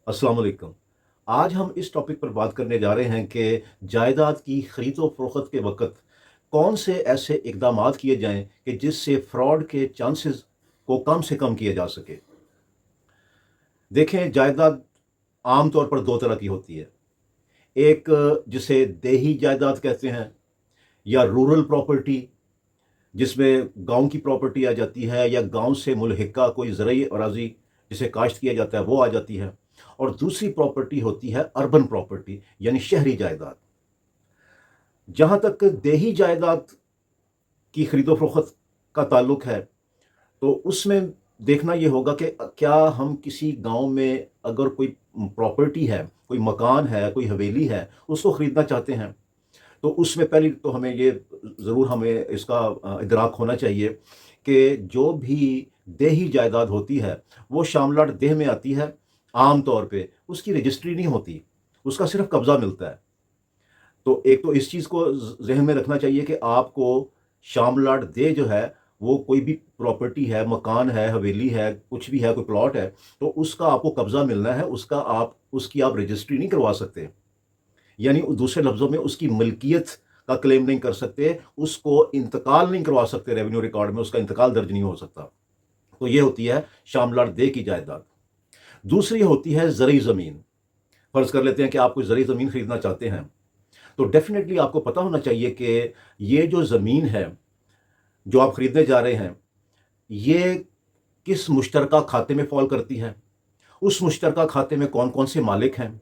अस्सलाम वालेकुम। आज हम इस टॉपिक पर बात करने जा रहे हैं कि जायदाद की खरीद व फरोख्त के वक़्त कौन से ऐसे इक़दामात किए जाएँ कि जिससे फ्रॉड के चांसेस को कम से कम किया जा सके। देखें, जायदाद आम तौर पर 2 तरह की होती है। एक जिसे देही जायदाद कहते हैं या रूरल प्रॉपर्टी, जिसमें गाँव की प्रॉपर्टी आ जाती है या गाँव से मुल्हिका कोई ज़रई अराज़ी जिसे काश्त किया जाता है वो आ जाती है। और दूसरी प्रॉपर्टी होती है अर्बन प्रॉपर्टी, यानी शहरी जायदाद। जहाँ तक देही जायदाद की खरीदो फरोख्त का ताल्लुक है, तो उसमें देखना ये होगा कि क्या हम किसी गांव में अगर कोई प्रॉपर्टी है, कोई मकान है, कोई हवेली है, उसको खरीदना चाहते हैं, तो उसमें पहले तो हमें ये ज़रूर हमें इसका इदराक होना चाहिए कि जो भी देही जायदाद होती है, वो शामलाट देह में आती है। आम तौर पे उसकी रजिस्ट्री नहीं होती, उसका सिर्फ़ कब्ज़ा मिलता है। तो एक तो इस चीज़ को ज़हन में रखना चाहिए कि आपको शामलाट देह जो है, वो कोई भी प्रॉपर्टी है, मकान है, हवेली है, कुछ भी है, कोई प्लॉट है, तो उसका आपको कब्ज़ा मिलना है, उसकी आप रजिस्ट्री नहीं करवा सकते। यानी दूसरे लफ्ज़ों में उसकी मिल्कियत का क्लेम नहीं कर सकते, उसको इंतकाल नहीं करवा सकते, रेवेन्यू रिकॉर्ड में उसका इंतकाल दर्ज नहीं हो सकता। तो ये होती है शामलाट देह की जायदाद। दूसरी होती है ज़रई ज़मीन। फ़र्ज़ कर लेते हैं कि आप कोई ज़रई ज़मीन खरीदना चाहते हैं, तो डेफ़िनेटली आपको पता होना चाहिए कि ये जो ज़मीन है, जो आप खरीदने जा रहे हैं, ये किस मुश्तरका खाते में फ़ॉल करती है। उस मुश्तरका खाते में कौन-कौन से मालिक हैं?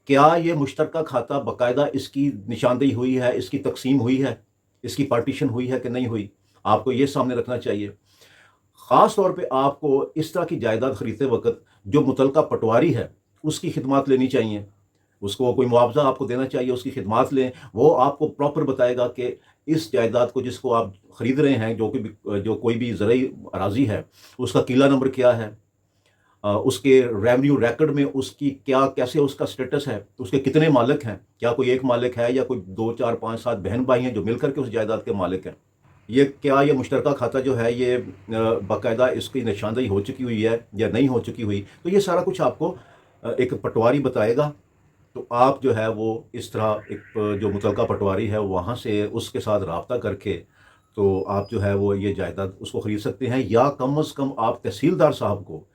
क्या ये मुश्तरका खाता बाकायदा इसकी निशानदेही हुई है, इसकी तक़सीम हुई है, इसकी पार्टीशन हुई है कि नहीं हुई? आपको ये सामने रखना चाहिए। ख़ास तौर पे आपको इस तरह की जायदाद खरीदते वक़्त जो मुतलका पटवारी है, उसकी खिदमात लेनी चाहिए। उसको कोई मुआवज़ा आपको देना चाहिए, उसकी खिदमात लें। वो आपको प्रॉपर बताएगा कि इस जायदाद को जिसको आप खरीद रहे हैं, जो कोई भी ज़रई अराज़ी है, उसका किला नंबर क्या है? उसके रेवेन्यू रिकॉर्ड में उसकी क्या कैसे उसका स्टेटस है, उसके कितने मालिक हैं, क्या कोई एक मालिक है या कोई 2, 4, 5, 7 बहन-भाई हैं जो मिलकर के उस जायदाद के मालिक हैं। ये मुश्तरका खाता जो है ये बाकायदा इसकी निशानदेही हो चुकी हुई है या नहीं हो चुकी हुई, तो ये सारा कुछ आपको एक पटवारी बताएगा। तो आप जो है वो इस तरह एक जो मुतलका पटवारी है वहाँ से उसके साथ राब्ता करके तो आप जो है वो ये जायदाद उसको खरीद सकते हैं, या कम से कम आप तहसीलदार साहब को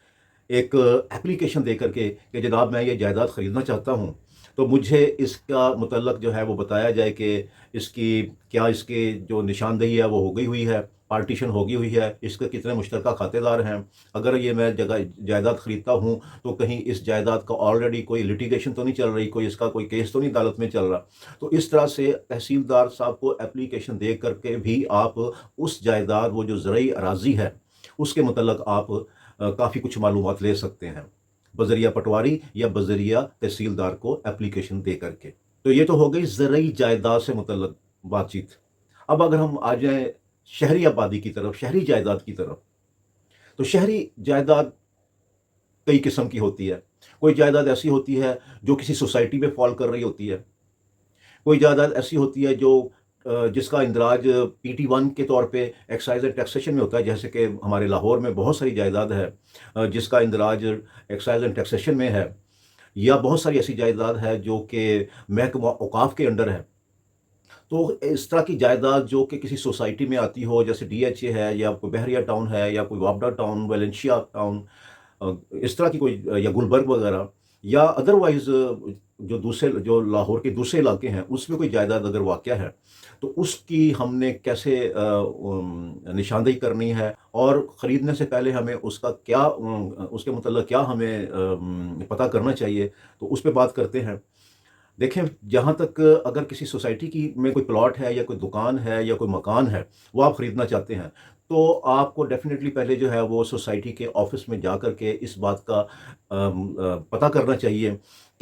एक एप्लीकेशन दे करके कि जनाब मैं ये जायदाद ख़रीदना चाहता हूँ, तो मुझे इसका मुतल्लक जो है वो बताया जाए कि इसके जो निशानदेही है वो हो गई हुई है, पार्टीशन हो गई हुई है, इसके कितने मुश्तरका खातेदार हैं। अगर ये मैं जगह जायदाद ख़रीदता हूँ, तो कहीं इस जायदाद का ऑलरेडी कोई लिटिगेशन तो नहीं चल रही, कोई केस तो नहीं अदालत में चल रहा। तो इस तरह से तहसीलदार साहब को एप्लीकेशन दे करके भी आप उस जायदाद, वो जो ज़रई अराज़ी है, उसके मुतल्लक आप काफ़ी कुछ मालूमात ले सकते हैं, बज़रिया पटवारी या बज़रिया तहसीलदार को एप्लीकेशन दे करके। तो ये तो हो गई ज़रई जायदाद से मुतल्लक बातचीत। अब अगर हम आ जाएँ शहरी आबादी की तरफ, शहरी जायदाद की तरफ, तो शहरी जायदाद कई किस्म की होती है। कोई जायदाद ऐसी होती है जो किसी सोसाइटी में फ़ॉल कर रही होती है। कोई जायदाद ऐसी होती है जो जिसका इंदराज PT1 के तौर पे एक्साइज़ एंड टैक्सेशन में होता है, जैसे कि हमारे लाहौर में बहुत सारी जायदाद है जिसका इंदराज एक्साइज़ एंड टैक्सेशन में है, या बहुत सारी ऐसी जायदाद है जो कि महकमा औक़ाफ़ के अंडर है। तो इस तरह की जायदाद जो कि किसी सोसाइटी में आती हो, जैसे DHA है या कोई बहरिया टाउन है या कोई वापडा टाउन, वेलेंशिया टाउन, इस तरह की कोई या गुलबर्ग वगैरह, या अदरवाइज़ जो लाहौर के दूसरे इलाके हैं उसमें कोई जायदाद अगर वाक़या है, तो उसकी हमने कैसे निशानदेही करनी है और ख़रीदने से पहले हमें उसके मतलब क्या हमें पता करना चाहिए, तो उस पे बात करते हैं। देखें, जहाँ तक अगर किसी सोसाइटी की में कोई प्लॉट है या कोई दुकान है या कोई मकान है, वो आप ख़रीदना चाहते हैं, तो आपको डेफ़िनेटली पहले जो है वो सोसाइटी के ऑफ़िस में जा कर के इस बात का पता करना चाहिए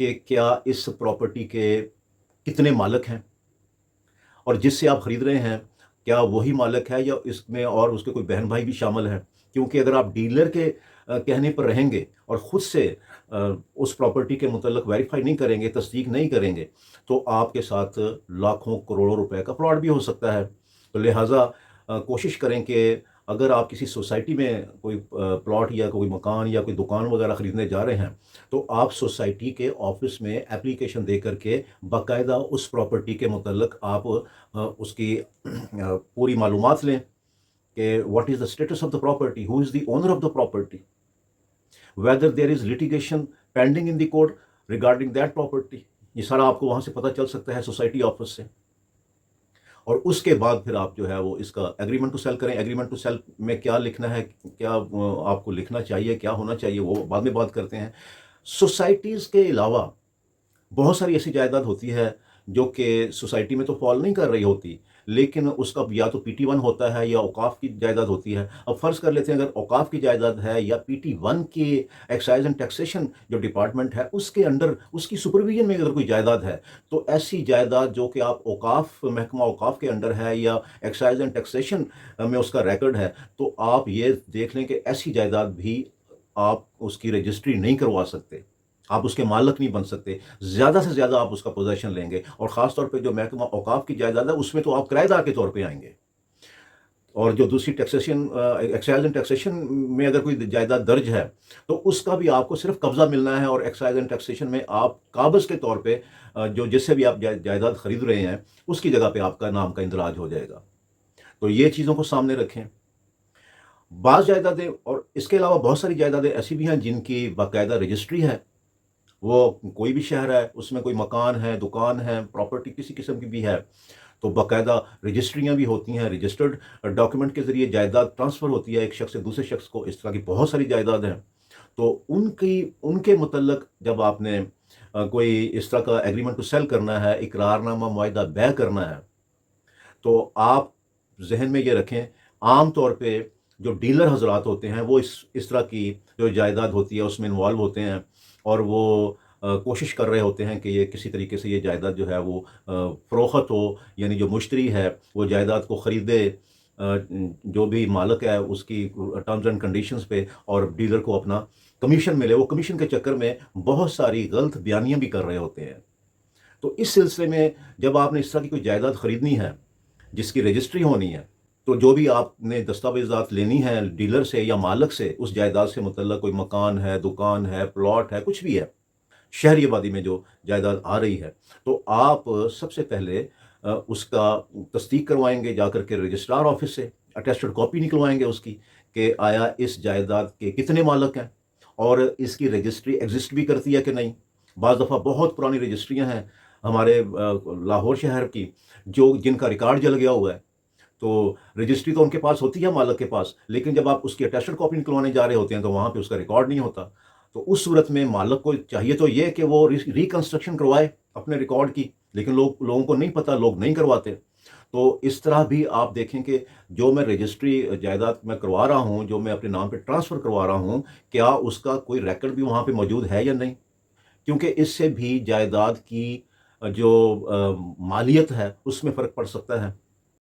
कि क्या इस प्रॉपर्टी के कितने मालिक हैं, और जिससे आप खरीद रहे हैं, क्या वही मालिक है या इसमें और उसके कोई बहन-भाई भी शामिल हैं? क्योंकि अगर आप डीलर के कहने पर रहेंगे और खुद से उस प्रॉपर्टी के मुतल्लिक़ वेरीफ़ाई नहीं करेंगे, तस्दीक नहीं करेंगे, तो आपके साथ लाखों करोड़ों रुपए का फ्रॉड भी हो सकता है। तो लिहाज़ा कोशिश करें कि اگر آپ کسی سوسائٹی میں کوئی پلاٹ یا کوئی مکان یا کوئی دکان وغیرہ خریدنے جا رہے ہیں تو آپ سوسائٹی کے آفس میں اپلیکیشن دے کر کے باقاعدہ اس پراپرٹی کے متعلق آپ اس کی پوری معلومات لیں کہ what is the status of the property, who is the owner of the property, whether there is litigation pending in the court regarding that property. یہ سارا آپ کو وہاں سے پتہ چل سکتا ہے سوسائٹی آفس سے. اور اس کے بعد پھر آپ جو ہے وہ اس کا ایگریمنٹ ٹو سیل کریں. ایگریمنٹ ٹو سیل میں کیا لکھنا ہے، کیا آپ کو لکھنا چاہیے، کیا ہونا چاہیے، وہ بعد میں بات کرتے ہیں. سوسائٹیز کے علاوہ بہت ساری ایسی جائیداد ہوتی ہے جو کہ سوسائٹی میں تو فال نہیں کر رہی ہوتی، لیکن اس کا یا تو پی ٹی ون ہوتا ہے یا اوقاف کی جائیداد ہوتی ہے. اب فرض کر لیتے ہیں اگر اوقاف کی جائیداد ہے یا پی ٹی ون کی ایکسائز اینڈ ٹیکسیشن جو ڈپارٹمنٹ ہے اس کے انڈر اس کی سپرویژن میں اگر کوئی جائیداد ہے تو ایسی جائیداد جو کہ آپ اوقاف محکمہ اوقاف کے انڈر ہے یا ایکسائز اینڈ ٹیکسیشن میں اس کا ریکارڈ ہے تو آپ یہ دیکھ لیں کہ ایسی جائیداد بھی آپ اس کی رجسٹری نہیں کروا سکتے، آپ اس کے مالک نہیں بن سکتے. زیادہ سے زیادہ آپ اس کا پوزیشن لیں گے، اور خاص طور پہ جو محکمہ اوقاف کی جائیداد ہے اس میں تو آپ کرایہ دار کے طور پہ آئیں گے. اور جو دوسری ٹیکسیشن ایکسائز اینڈ ٹیکسیشن میں اگر کوئی جائیداد درج ہے تو اس کا بھی آپ کو صرف قبضہ ملنا ہے، اور ایکسائز اینڈ ٹیکسیشن میں آپ قابض کے طور پہ جو جس سے بھی آپ جائیداد خرید رہے ہیں اس کی جگہ پہ آپ کا نام کا اندراج ہو جائے گا. تو یہ چیزوں کو سامنے رکھیں. بعض جائیدادیں اور اس کے علاوہ بہت ساری جائیدادیں ایسی بھی ہیں جن کی باقاعدہ رجسٹری ہے. وہ کوئی بھی شہر ہے، اس میں کوئی مکان ہے، دکان ہے، پراپرٹی کسی قسم کی بھی ہے تو باقاعدہ رجسٹریاں بھی ہوتی ہیں. رجسٹرڈ ڈاکیومنٹ کے ذریعے جائیداد ٹرانسفر ہوتی ہے ایک شخص سے دوسرے شخص کو. اس طرح کی بہت ساری جائیداد ہیں. تو ان کے متعلق جب آپ نے کوئی اس طرح کا ایگریمنٹ ٹو سیل کرنا ہے، اقرار نامہ معاہدہ بیع کرنا ہے، تو آپ ذہن میں یہ رکھیں عام طور پہ جو ڈیلر حضرات ہوتے ہیں وہ اس طرح کی جو جائیداد ہوتی ہے اس میں انوالو ہوتے ہیں، اور وہ کوشش کر رہے ہوتے ہیں کہ یہ کسی طریقے سے یہ جائیداد جو ہے وہ فروخت ہو، یعنی جو مشتری ہے وہ جائیداد کو خریدے جو بھی مالک ہے اس کی ٹرمز اینڈ کنڈیشنز پہ، اور ڈیلر کو اپنا کمیشن ملے. وہ کمیشن کے چکر میں بہت ساری غلط بیانیاں بھی کر رہے ہوتے ہیں. تو اس سلسلے میں جب آپ نے اس طرح کی کوئی جائیداد خریدنی ہے جس کی رجسٹری ہونی ہے تو جو بھی آپ نے دستاویزات لینی ہے ڈیلر سے یا مالک سے اس جائیداد سے متعلق، کوئی مکان ہے، دکان ہے، پلاٹ ہے، کچھ بھی ہے، شہری آبادی میں جو جائیداد آ رہی ہے، تو آپ سب سے پہلے اس کا تصدیق کروائیں گے جا کر کے رجسٹرار آفس سے، اٹیسٹڈ کاپی نکلوائیں گے اس کی کہ آیا اس جائیداد کے کتنے مالک ہیں اور اس کی رجسٹری ایگزسٹ بھی کرتی ہے کہ نہیں. بعض دفعہ بہت پرانی رجسٹریاں ہیں ہمارے لاہور شہر کی جن کا ریکارڈ جل گیا ہوا ہے. تو رجسٹری تو ان کے پاس ہوتی ہے مالک کے پاس، لیکن جب آپ اس کی اٹیسٹڈ کاپی نکلوانے جا رہے ہوتے ہیں تو وہاں پہ اس کا ریکارڈ نہیں ہوتا. تو اس صورت میں مالک کو چاہیے تو یہ کہ وہ ریکنسٹرکشن کروائے اپنے ریکارڈ کی، لیکن لوگوں کو نہیں پتہ، لوگ نہیں کرواتے. تو اس طرح بھی آپ دیکھیں کہ جو میں رجسٹری جائیداد میں کروا رہا ہوں، جو میں اپنے نام پہ ٹرانسفر کروا رہا ہوں، کیا اس کا کوئی ریکارڈ بھی وہاں پہ موجود ہے یا نہیں. کیونکہ اس سے بھی جائیداد کی جو مالیت ہے اس میں فرق پڑ سکتا ہے.